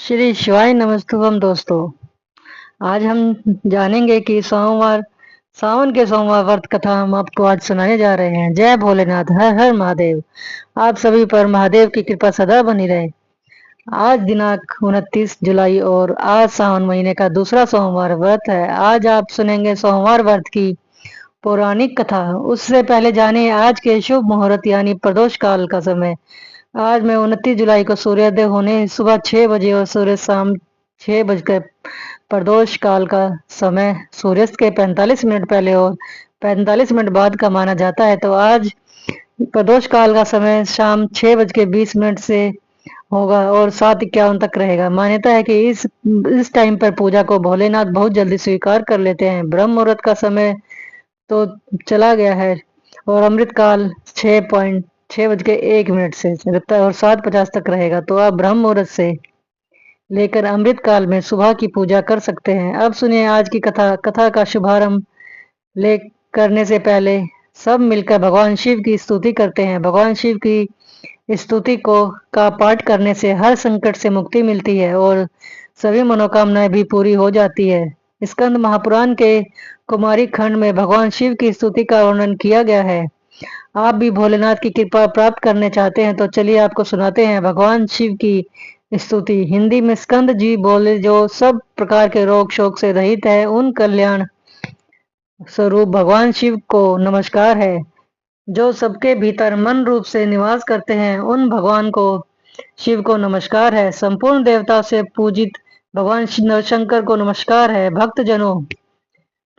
श्री शिवाय नमस्तुभम दोस्तों। आज हम जानेंगे कि सावन के सोमवार व्रत कथा हम आपको आज सुनाने जा रहे हैं। जय भोलेनाथ, हर हर महादेव। आप सभी पर महादेव की कृपा सदा बनी रहे। आज दिनांक 29 जुलाई और आज सावन महीने का दूसरा सोमवार व्रत है। आज आप सुनेंगे सोमवार व्रत की पौराणिक कथा। उससे पहले जानिए आज के शुभ मुहूर्त यानी प्रदोष काल का समय। आज में 29 जुलाई को सूर्योदय होने सुबह 6 बजे और सूर्य शाम 6 बजकर प्रदोष काल का समय सूर्यास्त के 45 मिनट पहले और 45 मिनट बाद का माना जाता है। तो आज प्रदोष काल का समय शाम 6 बज के 20 मिनट से होगा और 7:51 तक रहेगा। मान्यता है कि इस टाइम पर पूजा को भोलेनाथ बहुत जल्दी स्वीकार कर लेते हैं। ब्रह्म मुहूर्त का समय तो चला गया है और अमृत काल 6:01 से चलता है और 7:50 तक रहेगा। तो आप ब्रह्म मुहूर्त से लेकर अमृत काल में सुबह की पूजा कर सकते हैं। अब सुनिए आज की कथा का शुभारंभ ले करने से पहले सब मिलकर भगवान शिव की स्तुति करते हैं। भगवान शिव की स्तुति का पाठ करने से हर संकट से मुक्ति मिलती है और सभी मनोकामनाएं भी पूरी हो जाती है। स्कंद महापुराण के कुमारी खंड में भगवान शिव की स्तुति का वर्णन किया गया है। आप भी भोलेनाथ की कृपा प्राप्त करने चाहते हैं तो चलिए आपको सुनाते हैं भगवान शिव की स्तुति। हिंदी में स्कंद जी बोले, जो सब प्रकार के रोग शोक से रहित है, उन कल्याण स्वरूप भगवान शिव को नमस्कार है। जो सबके भीतर मन रूप से निवास करते हैं, उन भगवान को शिव को नमस्कार है। संपूर्ण देवता से पूजित भगवान शंकर को नमस्कार है। भक्त जनों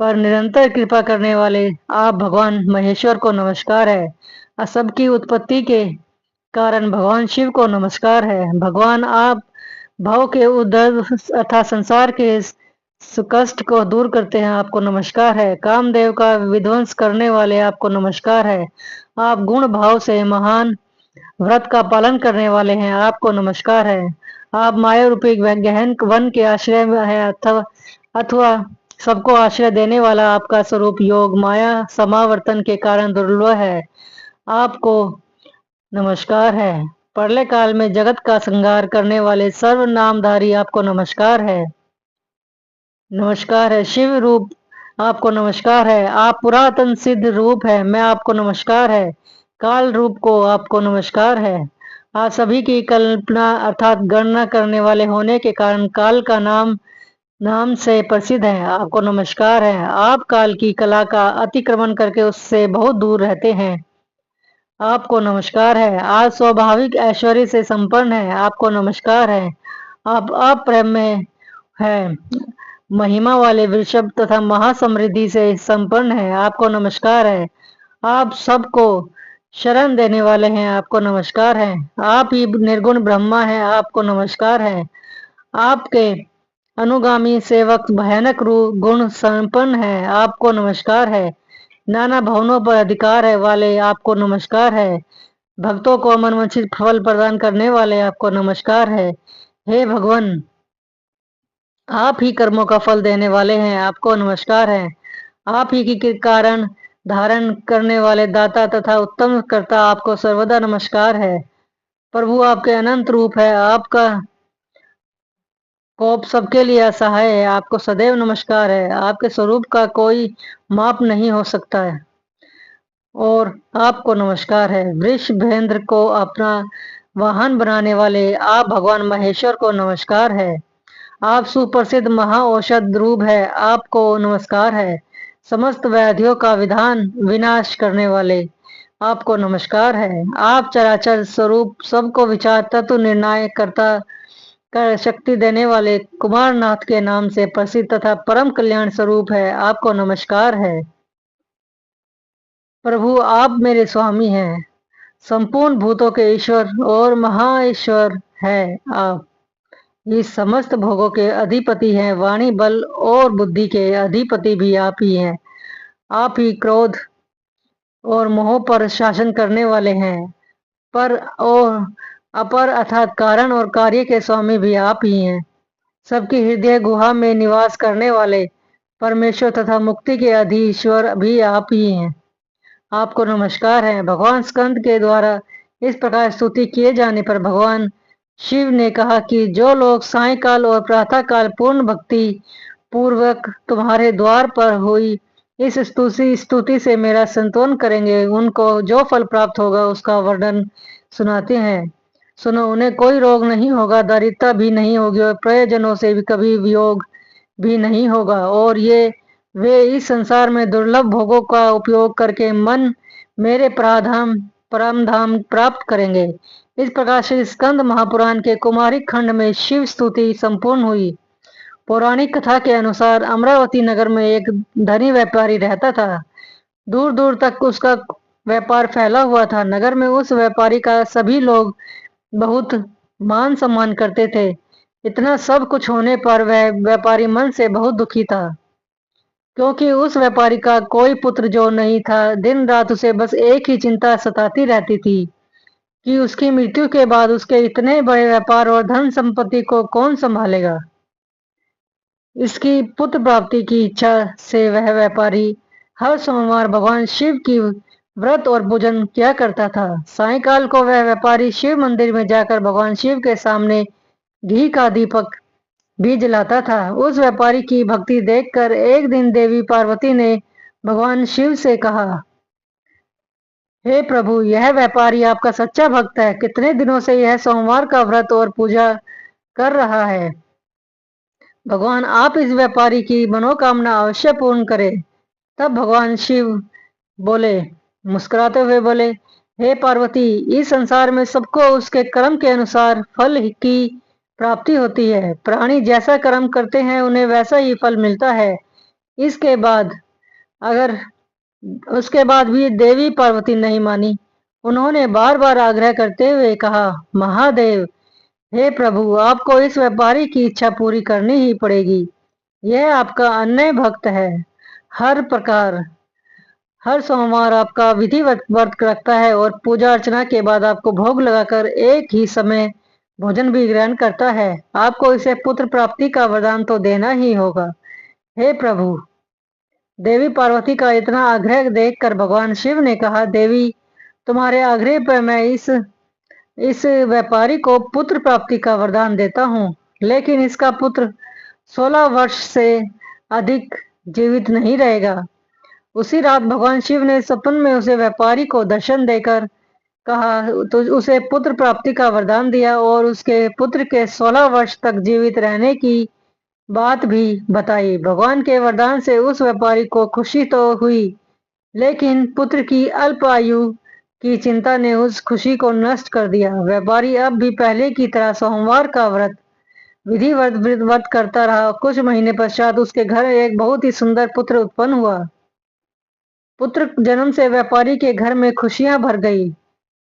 पर निरंतर कृपा करने वाले आप भगवान महेश्वर को नमस्कार है। सबकी उत्पत्ति के कारण भगवान शिव को नमस्कार है। भगवान आप भव के उदर अर्थात संसार के कष्ट को दूर करते हैं, आपको नमस्कार है। कामदेव का विध्वंस करने वाले आपको नमस्कार है। आप गुण भाव से महान व्रत का पालन करने वाले हैं, आपको नमस्कार है। आप माया रूपी गहन वन के आश्रय में है अथवा सबको आश्रय देने वाला आपका स्वरूप योग माया समावर्तन के कारण दुर्लभ है, आपको नमस्कार है। प्रलय काल में जगत का संहार करने वाले सर्व नामधारी आपको नमस्कार है। नमस्कार है। शिव रूप आपको नमस्कार है। आप पुरातन सिद्ध रूप है, मैं आपको नमस्कार है। काल रूप को आपको नमस्कार है। आप सभी की कल्पना अर्थात गणना करने वाले होने के कारण काल का नाम से प्रसिद्ध है, आपको नमस्कार है। आप काल की कला का अतिक्रमण करके उससे बहुत दूर रहते हैं, आपको नमस्कार है। आप स्वाभाविक ऐश्वर्य से संपन्न है, आपको नमस्कार है। आप अप्रेम में है, महिमा वाले वृषभ तथा महासमृद्धि से संपन्न है, आपको नमस्कार है। आप सबको शरण देने वाले हैं, आपको नमस्कार है। आप ही निर्गुण ब्रह्मा है, आपको नमस्कार है। आपके अनुगामी सेवक भयानक रूप गुण संपन्न है, आपको नमस्कार है। नाना भवनों पर अधिकार है वाले आपको नमस्कार है। भक्तों को मनवांछित फल प्रदान करने वाले आपको नमस्कार है। हे भगवान, आप ही कर्मों का फल देने वाले हैं, आपको नमस्कार है। आप ही के कारण धारण करने वाले दाता तथा उत्तम कर्ता आपको सर्वदा नमस्कार है। प्रभु आपके अनंत रूप है, आपका कोप सबके लिए असहाय है, आपको सदैव नमस्कार है। आपके स्वरूप का कोई माप नहीं हो सकता है और आपको नमस्कार है। वृषभेंद्र को अपना वाहन बनाने वाले आप भगवान महेश्वर को नमस्कार है। आप सुप्रसिद्ध महाऔषध रूप है, आपको नमस्कार है। समस्त व्याधियों का विनाश करने वाले आपको नमस्कार है। आप चराचर स्वरूप सबको विचार तत्व निर्णय करता कर शक्ति देने वाले कुमारनाथ के नाम से प्रसिद्ध तथा परम कल्याण स्वरूप है, आपको नमस्कार है। प्रभु आप मेरे स्वामी हैं, संपूर्ण भूतों के ईश्वर और महाईश्वर है। आप इस समस्त भोगों के अधिपति हैं, वाणी बल और बुद्धि के अधिपति भी आप ही हैं। आप ही क्रोध और मोह पर शासन करने वाले हैं, पर और अपर अर्थात कारण और कार्य के स्वामी भी आप ही हैं। सबकी हृदय गुहा में निवास करने वाले परमेश्वर तथा मुक्ति के अधीश्वर भी आप ही हैं, आपको नमस्कार है। भगवान स्कंद के द्वारा इस प्रकार स्तुति किए जाने पर भगवान शिव ने कहा कि जो लोग सायंकाल और प्रातःकाल पूर्ण भक्ति पूर्वक तुम्हारे द्वार पर हुई इस स्तुति से मेरा संतोन करेंगे, उनको जो फल प्राप्त होगा उसका वर्णन सुनाते हैं। सुनो, उन्हें कोई रोग नहीं होगा, दारिद्रता भी नहीं होगी और प्रयोजनों से भी कभी वियोग भी नहीं होगा, और ये वे इस संसार में दुर्लभ भोगों का उपयोग करके मन मेरे परम धाम प्राप्त करेंगे। इस प्रकार श्री स्कंद महापुराण के कुमारिक खंड में शिव स्तुति संपूर्ण हुई। पौराणिक कथा के अनुसार अमरावती नगर में एक धनी व्यापारी रहता था। दूर दूर तक उसका व्यापार फैला हुआ था। नगर में उस व्यापारी का सभी लोग बहुत मान सम्मान करते थे। इतना सब कुछ होने पर वह व्यापारी मन से बहुत दुखी था, क्योंकि उस व्यापारी का कोई पुत्र जो नहीं था। दिन रात उसे बस एक ही चिंता सताती रहती थी कि उसकी मृत्यु के बाद उसके इतने बड़े व्यापार और धन संपत्ति को कौन संभालेगा। इसकी पुत्र प्राप्ति की इच्छा से वह व्यापारी हर सोमवार भगवान शिव की व्रत और पूजन किया करता था। सायंकाल को वह व्यापारी शिव मंदिर में जाकर भगवान शिव के सामने घी का दीपक भी जलाता था। उस व्यापारी की भक्ति देखकर एक दिन देवी पार्वती ने भगवान शिव से कहा, हे प्रभु, यह व्यापारी आपका सच्चा भक्त है। कितने दिनों से यह सोमवार का व्रत और पूजा कर रहा है। भगवान आप इस व्यापारी की मनोकामना अवश्य पूर्ण करें। तब भगवान शिव बोले, मुस्कुराते हुए बोले, हे पार्वती, इस संसार में सबको उसके कर्म के अनुसार फल की प्राप्ति होती है। प्राणी जैसा कर्म करते हैं उन्हें वैसा ही फल मिलता है। इसके बाद अगर उसके बाद भी देवी पार्वती नहीं मानी। उन्होंने बार बार आग्रह करते हुए कहा, महादेव, हे प्रभु, आपको इस व्यापारी की इच्छा पूरी करनी ही पड़ेगी। यह आपका अन्य भक्त है। हर प्रकार हर सोमवार आपका विधिवत व्रत रखता है और पूजा अर्चना के बाद आपको भोग लगाकर एक ही समय भोजन भी ग्रहण करता है। आपको इसे पुत्र प्राप्ति का वरदान तो देना ही होगा। हे प्रभु। देवी पार्वती का इतना आग्रह देखकर भगवान शिव ने कहा, देवी, तुम्हारे आग्रह पर मैं इस व्यापारी को पुत्र प्राप्ति का वरदान देता हूँ, लेकिन इसका पुत्र 16 वर्ष से अधिक जीवित नहीं रहेगा। उसी रात भगवान शिव ने सपन में उसे व्यापारी को दर्शन देकर कहा, तो उसे पुत्र प्राप्ति का वरदान दिया और उसके पुत्र के 16 वर्ष तक जीवित रहने की बात भी बताई। भगवान के वरदान से उस व्यापारी को खुशी तो हुई, लेकिन पुत्र की अल्प आयु की चिंता ने उस खुशी को नष्ट कर दिया। व्यापारी अब भी पहले की तरह सोमवार का विधिवत व्रत करता रहा। कुछ महीने पश्चात उसके घर एक बहुत ही सुंदर पुत्र उत्पन्न हुआ। पुत्र जन्म से व्यापारी के घर में खुशियां भर गई।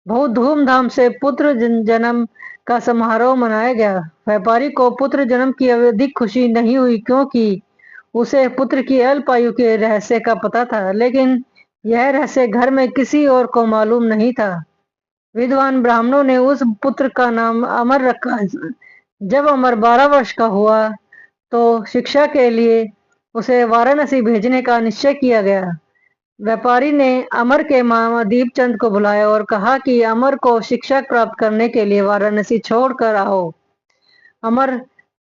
बहुत धूमधाम से पुत्र जन्म का समारोह मनाया गया। व्यापारी को पुत्र जन्म की अधिक खुशी नहीं हुई, क्योंकि उसे पुत्र की अल्प आयु के रहस्य का पता था, लेकिन यह रहस्य घर में किसी और को मालूम नहीं था। विद्वान ब्राह्मणों ने उस पुत्र का नाम अमर रखा। जब अमर 12 वर्ष का हुआ तो शिक्षा के लिए उसे वाराणसी भेजने का निश्चय किया गया। व्यापारी ने अमर के मामा दीपचंद को बुलाया और कहा कि अमर को शिक्षा प्राप्त करने के लिए वाराणसी छोड़कर आओ। अमर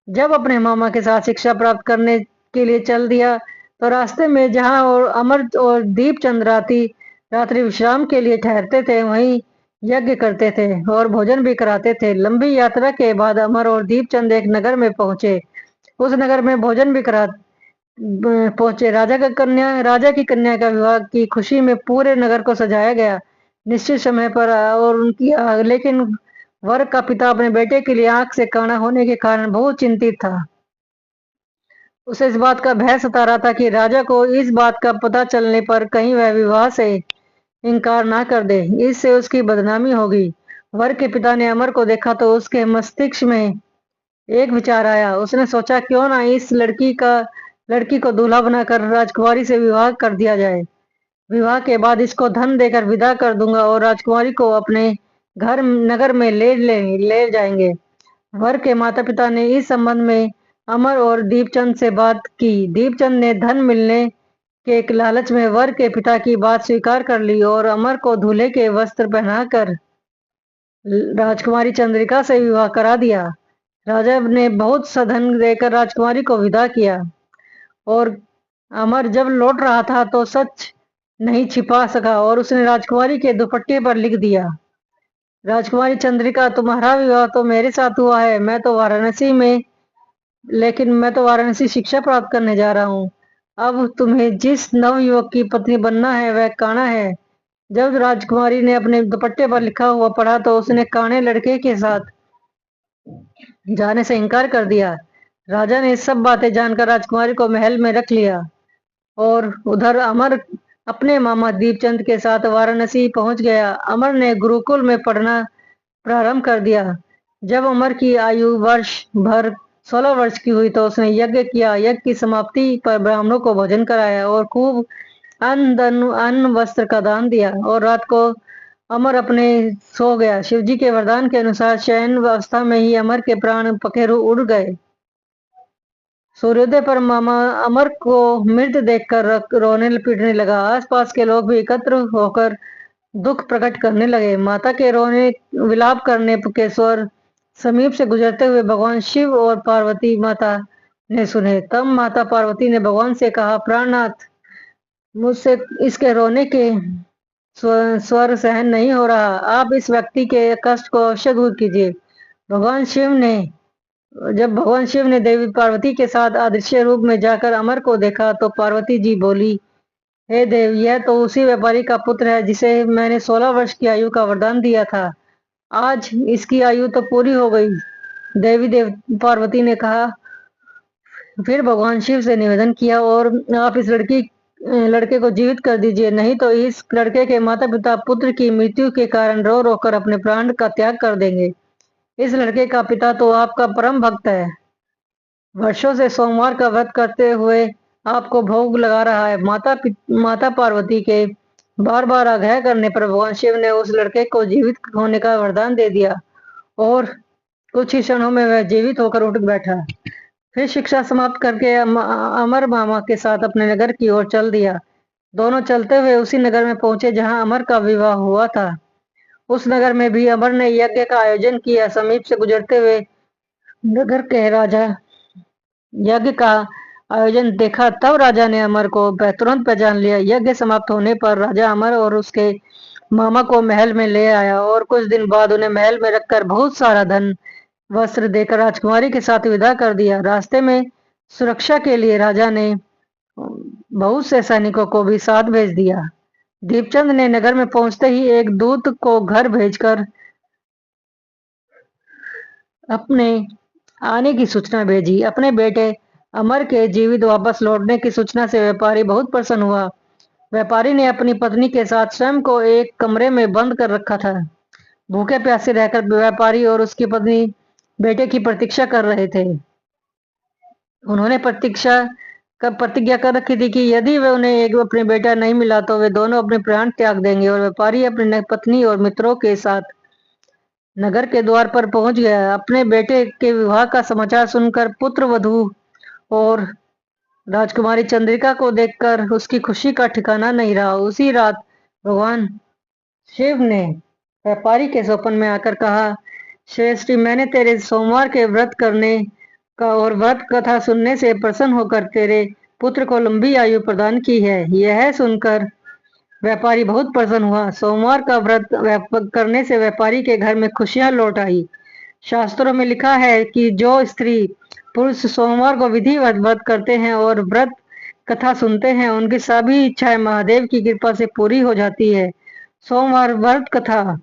जब अपने मामा के साथ शिक्षा प्राप्त करने के लिए चल दिया, तो रास्ते में जहां और अमर और दीपचंद रात्रि विश्राम के लिए ठहरते थे, वहीं यज्ञ करते थे और भोजन भी कराते थे। लंबी यात्रा के बाद अमर और दीपचंद एक नगर में पहुंचे। उस नगर में भोजन भी करा पहुंचे। राजा की कन्या का विवाह की खुशी में पूरे नगर को सजाया गया निश्चित समय पर, और लेकिन वर का पिता अपने बेटे के लिए आंख से काना होने के कारण बहुत चिंतित था। उसे इस बात का भय सता रहा था कि राजा को इस बात का पता चलने पर कहीं वह विवाह से इनकार ना कर दे, इससे उसकी बदनामी होगी। वर के पिता ने अमर को देखा तो उसके मस्तिष्क में एक विचार आया। उसने सोचा, क्यों ना इस लड़की को दूल्हा बनाकर राजकुमारी से विवाह कर दिया जाए। विवाह के बाद इसको धन देकर विदा कर दूंगा और राजकुमारी को अपने नगर में ले जाएंगे। वर के माता पिता ने इस संबंध में अमर और दीपचंद से बात की। दीपचंद ने धन मिलने के लालच में वर के पिता की बात स्वीकार कर ली और अमर को दूल्हे के वस्त्र पहनाकर राजकुमारी चंद्रिका से विवाह करा दिया। राजा ने बहुत सा धन देकर राजकुमारी को विदा किया और अमर जब लौट रहा था तो सच नहीं छिपा सका और उसने राजकुमारी के दुपट्टे पर लिख दिया, राजकुमारी चंद्रिका, तुम्हारा विवाह तो मेरे साथ हुआ है, लेकिन मैं तो वाराणसी शिक्षा प्राप्त करने जा रहा हूँ। अब तुम्हें जिस नव युवक की पत्नी बनना है वह काना है। जब राजकुमारी ने अपने दुपट्टे पर लिखा हुआ पढ़ा तो उसने काने लड़के के साथ जाने से इनकार कर दिया। राजा ने सब बातें जानकर राजकुमारी को महल में रख लिया और उधर अमर अपने मामा दीपचंद के साथ वाराणसी पहुंच गया। अमर ने गुरुकुल में पढ़ना प्रारंभ कर दिया। जब अमर की आयु वर्ष भर 16 वर्ष की हुई तो उसने यज्ञ किया। यज्ञ की समाप्ति पर ब्राह्मणों को भोजन कराया और खूब अन्न वस्त्र का दान दिया और रात को अमर अपने सो गया। शिवजी के वरदान के अनुसार शयन अवस्था में ही अमर के प्राण पखेरु उड़ गए। सूर्योदय पर मामा अमर को मृत देखकर रोने पीटने लगा। आसपास के लोग भी एकत्र होकर दुख प्रकट करने लगे। माता के रोने विलाप करने के स्वर समीप से गुजरते हुए भगवान शिव और पार्वती माता ने सुने। तब माता पार्वती ने भगवान से कहा, प्राणनाथ, मुझसे इसके रोने के स्वर सहन नहीं हो रहा, आप इस व्यक्ति के कष्ट को अवश्य दूर कीजिए। भगवान शिव ने जब भगवान शिव ने देवी पार्वती के साथ अदृश्य रूप में जाकर अमर को देखा तो पार्वती जी बोली, हे देव, यह तो उसी व्यापारी का पुत्र है जिसे मैंने 16 वर्ष की आयु का वरदान दिया था। आज इसकी आयु तो पूरी हो गई। देवी पार्वती ने कहा, फिर भगवान शिव से निवेदन किया, और आप इस लड़के को जीवित कर दीजिए, नहीं तो इस लड़के के माता पिता पुत्र की मृत्यु के कारण रो रो कर अपने प्राण का त्याग कर देंगे। इस लड़के का पिता तो आपका परम भक्त है, वर्षों से सोमवार का व्रत करते हुए आपको भोग लगा रहा है। माता पार्वती के बार बार आग्रह करने पर भगवान शिव ने उस लड़के को जीवित होने का वरदान दे दिया और कुछ ही क्षणों में वह जीवित होकर उठ बैठा। फिर शिक्षा समाप्त करके अमर मामा के साथ अपने नगर की ओर चल दिया। दोनों चलते हुए उसी नगर में पहुंचे जहां अमर का विवाह हुआ था। उस नगर में भी अमर ने यज्ञ का आयोजन किया। समीप से गुजरते हुए नगर के राजा यज्ञ का आयोजन देखा, तब राजा ने अमर को तुरंत पहचान लिया। यज्ञ समाप्त होने पर राजा अमर और उसके मामा को महल में ले आया और कुछ दिन बाद उन्हें महल में रखकर बहुत सारा धन वस्त्र देकर राजकुमारी के साथ विदा कर दिया। रास्ते में सुरक्षा के लिए राजा ने बहुत से सैनिकों को भी साथ भेज दिया। दीपचंद ने नगर में पहुंचते ही एक दूत को घर भेजकर अपने आने की सूचना भेजी। अपने बेटे अमर के जीवित वापस लौटने की सूचना से व्यापारी बहुत प्रसन्न हुआ। व्यापारी ने अपनी पत्नी के साथ स्वयं को एक कमरे में बंद कर रखा था। भूखे प्यासे रहकर व्यापारी और उसकी पत्नी बेटे की प्रतीक्षा कर रहे थे। उन्होंने प्रतिज्ञा कर रखी थी कि यदि वे उन्हें एक अपने बेटा नहीं मिला तो वे दोनों अपने प्राण त्याग देंगे। और व्यापारी अपनी पत्नी और मित्रों के साथ नगर के द्वार पर पहुंच गया। अपने बेटे के विवाह का समाचार सुनकर पुत्र वधू और राजकुमारी चंद्रिका को देखकर उसकी खुशी का ठिकाना नहीं रहा। उसी रात भगवान शिव ने व्यापारी के स्वप्न में आकर कहा, श्रेष्ठी, मैंने तेरे सोमवार के व्रत करने का और व्रत कथा सुनने से प्रसन्न होकर तेरे पुत्र को लंबी आयु प्रदान की है। यह सुनकर व्यापारी बहुत प्रसन्न हुआ। सोमवार का व्रत करने से व्यापारी के घर में खुशियां लौट आई। शास्त्रों में लिखा है कि जो स्त्री पुरुष सोमवार को विधिवत व्रत करते हैं और व्रत कथा सुनते हैं, उनकी सभी इच्छाएं महादेव की कृपा से पूरी हो जाती है। सोमवार व्रत कथा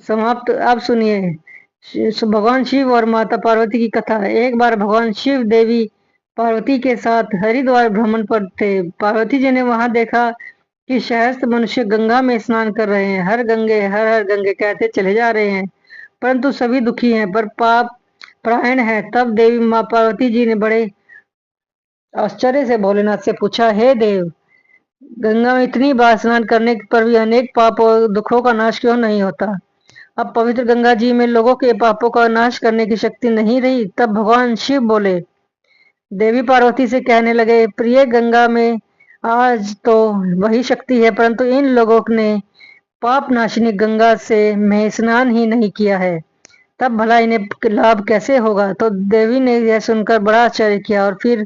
समाप्त। अब सुनिए भगवान शिव और माता पार्वती की कथा। एक बार भगवान शिव देवी पार्वती के साथ हरिद्वार भ्रमण पर थे। पार्वती जी ने वहां देखा कि सहस्त्र मनुष्य गंगा में स्नान कर रहे हैं। हर हर गंगे कहते चले जा रहे हैं, परंतु सभी दुखी हैं, पर पाप प्रायण है। तब देवी माँ पार्वती जी ने बड़े आश्चर्य से भोलेनाथ से पूछा, हे देव, गंगा में इतनी बार स्नान करने पर भी अनेक पाप और दुखों का नाश क्यों नहीं होता? अब पवित्र गंगा जी में लोगों के पापों का नाश करने की शक्ति नहीं रही। तब भगवान शिव बोले, देवी पार्वती से कहने लगे, प्रिय, गंगा में आज तो वही शक्ति है, परंतु इन लोगों ने पाप नाशिनी गंगा से मैं स्नान ही नहीं किया है, तब भला इन्हें लाभ कैसे होगा। तो देवी ने यह सुनकर बड़ा आश्चर्य किया और फिर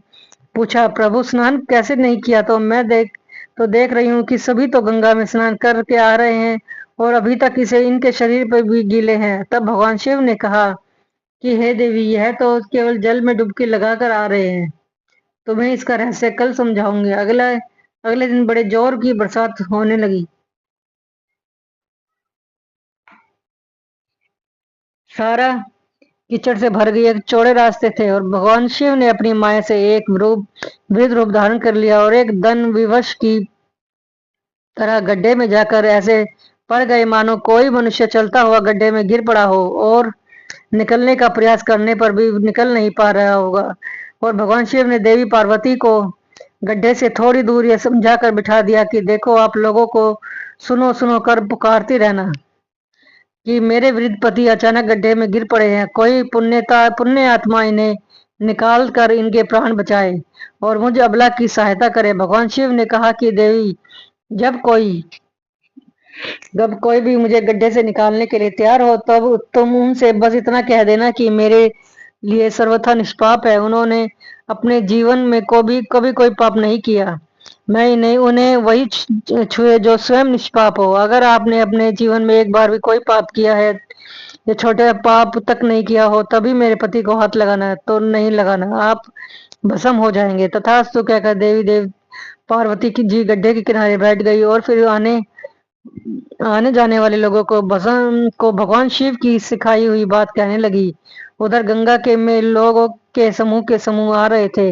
पूछा, प्रभु स्नान कैसे नहीं किया। तो मैं देख रही हूँ कि सभी तो गंगा में स्नान करके आ रहे हैं और अभी तक इसे इनके शरीर पर भी गीले हैं। तब भगवान शिव ने कहा कि हे देवी, यह तो केवल जल में डुबकी लगाकर आ रहे हैं, तुम्हें इसका रहस्य कल समझाऊंगी। अगले दिन बड़े जोर की बरसात होने लगी। सारा कीचड़ से भर गई एक चौड़े रास्ते थे और भगवान शिव ने अपनी माया से एक वृद्ध रूप धारण कर लिया और एक धन विवश की तरह गड्ढे में जाकर ऐसे पड़ गए मानो कोई मनुष्य चलता हुआ गड्ढे में गिर पड़ा हो और निकलने का प्रयास करने पर भी निकल नहीं पा रहा होगा। और भगवान शिव ने देवी पार्वती को गड्ढे से थोड़ी दूर यह समझाकर बिठा दिया कि देखो, आप लोगों को सुनो सुनो कर पुकारती रहना कि मेरे वृद्ध पति अचानक गड्ढे में गिर पड़े हैं, कोई पुण्य आत्मा इन्हें निकाल कर इनके प्राण बचाए और मुझ अबला की सहायता करे। भगवान शिव ने कहा कि देवी, जब कोई जब कोई भी मुझे गड्ढे से निकालने के लिए तैयार हो, तब तुम उनसे बस इतना कह देना कि मेरे लिए सर्वथा निष्पाप है, उन्होंने अपने जीवन में कभी कोई पाप नहीं किया। मैं इन्हें उन्हें वही छुए जो स्वयं निष्पाप हो। अगर आपने अपने जीवन में एक बार भी कोई पाप किया है या छोटे पाप तक नहीं किया हो, तभी मेरे पति को हाथ लगाना है, तो नहीं लगाना, आप भस्म हो जाएंगे। तथास्तु कहकर देवी देव पार्वती की जी गड्ढे के किनारे बैठ गई और फिर आने आने जाने वाले लोगों को भगवान शिव की सिखाई हुई बात कहने लगी। उधर गंगा के में लोगों के समूह आ रहे थे।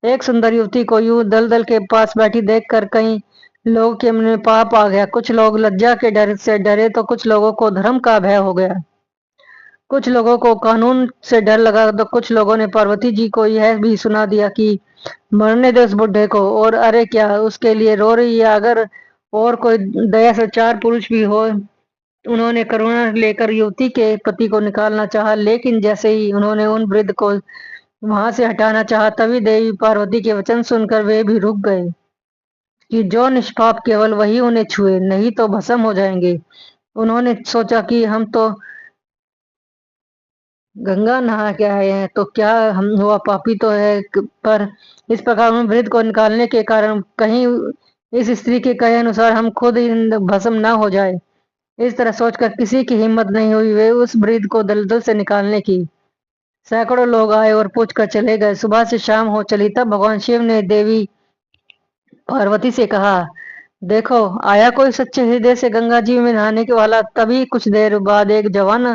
एक सुंदर युवती को यूं दलदल के पास बैठी देखकर कई लोगों के मन में पाप आ गया। कुछ लोग लज्जा के डर से डरे तो कुछ लोगों को धर्म का भय हो गया। कुछ लोगों को कानून से डर लगा तो कुछ लोगों ने पार्वती जी को यह भी सुना दिया कि मरने दे उस बुढ़े को। और अरे क्या उसके लिए रो रही है। अगर और कोई दया से चार पुरुष भी हो, उन्होंने करुणा लेकर युवती के पति को निकालना चाहा, लेकिन जैसे ही उन्होंने उन वृद्ध को वहां से हटाना चाहा, तभी देवी पार्वती के वचन सुनकर वे भी रुक गए कि जो निष्पाप केवल वही उन्हें छुए, नहीं तो भस्म हो जाएंगे। उन्होंने सोचा कि हम तो गंगा नहा के आए हैं, तो क्या हम हुआ, पापी तो है, पर इस प्रकार उन वृद्ध को निकालने के कारण कहीं इस स्त्री के कहे अनुसार हम खुद भस्म ना हो जाए। इस तरह सोचकर किसी की हिम्मत नहीं हुई वे उस वृद्ध को दलदल से निकालने की। सैकड़ों लोग आए और पूछकर चले गए। सुबह से शाम हो चली, तब भगवान शिव ने देवी पार्वती से कहा, देखो, आया कोई सच्चे हृदय से गंगा जी में नहाने के वाला। तभी कुछ देर बाद एक जवान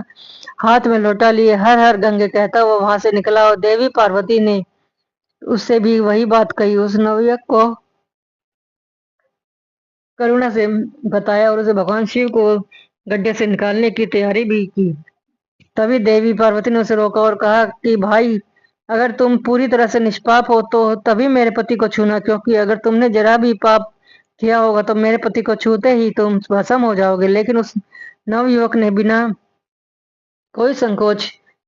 हाथ में लोटा लिए हर हर गंगे कहता हुआ वहां से निकला और देवी पार्वती ने उससे भी वही बात कही। उस नवयुवक को करुणा से बताया और उसे भगवान शिव को गड्ढे से निकालने की तैयारी भी की। तभी देवी पार्वती ने उसे रोका और कहा कि भाई, अगर तुम पूरी तरह से निष्पाप हो तो तभी मेरे पति को छूना, क्योंकि अगर तुमने जरा भी पाप किया होगा तो मेरे पति को छूते ही तुम भस्म हो जाओगे। लेकिन उस नवयुवक ने बिना कोई संकोच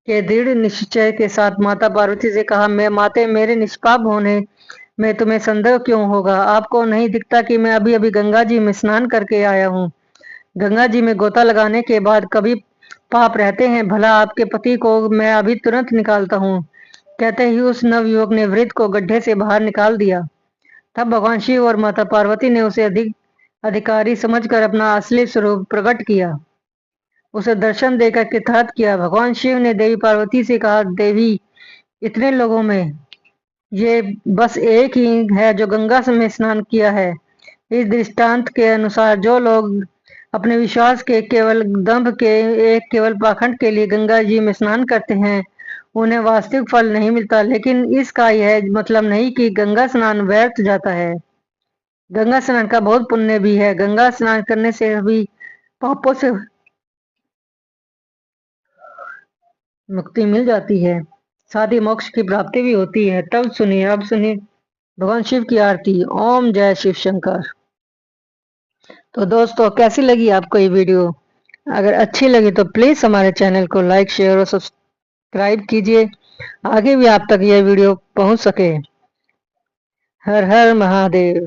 के दृढ़ निश्चय के साथ माता पार्वती से कहा, मैं माते, मेरे निष्पाप होने में तुम्हें संदेह क्यों होगा। आपको नहीं दिखता कि मैं अभी अभी गंगा जी में स्नान करके आया हूँ। गंगा जी में गोता लगाने के बाद कभी पाप रहते हैं। भला आपके पति को मैं अभी तुरंत निकालता हूँ। कहते ही उस नवयुवक ने वृद्ध को गड्ढे से बाहर निकाल दिया। तब भगवान शिव और माता पार्वती ने उसे अधिकारी समझकर अपना असली स्वरूप प्रकट किया, उसे दर्शन देकर कृतार्थ किया। भगवान शिव ने देवी पार्वती से कहा, देवी, इतने लोगों में ये बस एक ही है जो गंगा में स्नान किया है। इस दृष्टांत के अनुसार जो लोग अपने विश्वास के केवल दंभ के एक केवल पाखंड के लिए गंगा जी में स्नान करते हैं, उन्हें वास्तविक फल नहीं मिलता। लेकिन इसका यह मतलब नहीं कि गंगा स्नान व्यर्थ जाता है। गंगा स्नान का बहुत पुण्य भी है। गंगा स्नान करने से भी पापों से मुक्ति मिल जाती है, साथ ही मोक्ष की प्राप्ति भी होती है। अब सुनिए भगवान शिव की आरती। ओम जय शिव शंकर। तो दोस्तों, कैसी लगी आपको ये वीडियो? अगर अच्छी लगी तो प्लीज हमारे चैनल को लाइक, शेयर और सब्सक्राइब कीजिए, आगे भी आप तक यह वीडियो पहुंच सके। हर हर महादेव।